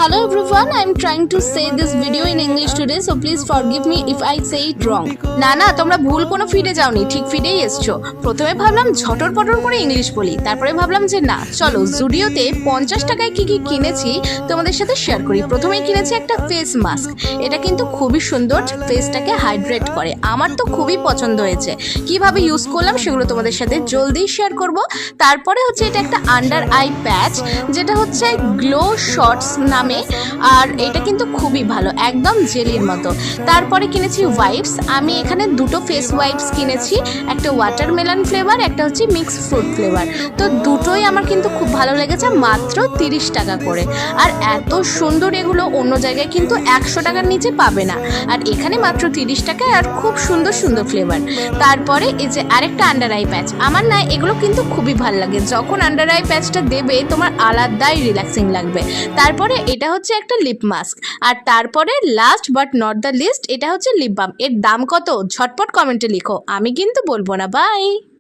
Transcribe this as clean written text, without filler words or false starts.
Hello everyone, I am trying to say this video in English today, so please forgive me if I say it wrong. না তোমরা ভুল কোনো ফিডে যাওনি, ঠিক ফিডেই এসছো। প্রথমে ভাবলাম ঝটর পটর করে ইংলিশ বলি, তারপরে ভাবলাম যে না চলো জুডিওতে 50 টাকায় কি কি কিনেছি তোমাদের সাথে শেয়ার করি। প্রথমেই কিনেছি একটা ফেস মাস্ক, এটা কিন্তু খুবই সুন্দর, ফেসটাকে হাইড্রেট করে, আমার তো খুবই পছন্দ হয়েছে। কিভাবে ইউজ করলাম সেগুলো তোমাদের সাথে জলদি শেয়ার করব। তারপরে হচ্ছে এটা একটা আন্ডার আই প্যাচ, যেটা হচ্ছে গ্লো শর্টস নামে, আর এটা কিন্তু খুবই ভালো, একদম জেলির মতো। তারপরে কিনেছি ওয়াইপস, আমি এখানে দুটো ফেস ওয়াইপস কিনেছি, একটা ওয়াটারমেলন ফ্লেভার, একটা হচ্ছে মিক্স ফ্রুট ফ্লেভার। তো দুটোই আমার কিন্তু খুব ভালো লেগেছে, মাত্র 30 টাকা করে। আর এত সুন্দর এগুলো অন্য জায়গায় কিন্তু 100 টাকার নিচে পাবে না, আর এখানে মাত্র 30 টাকায়, আর খুব সুন্দর সুন্দর ফ্লেভার। তারপরে এই যে আরেকটা আন্ডার আই প্যাচ, আমার না এগুলো কিন্তু খুবই ভালো লাগে, যখন আন্ডার আই প্যাচটা দেবে তোমার আলাদাই রিল্যাক্সিং লাগবে। তারপরে এটা হচ্ছে একটা লিপ মাস্ক, আর তারপরে last but not the least এটা হচ্ছে লিপ বাম। এর দাম কত ঝটপট কমেন্টে লিখো, আমি কিন্তু বলবো না। বাই।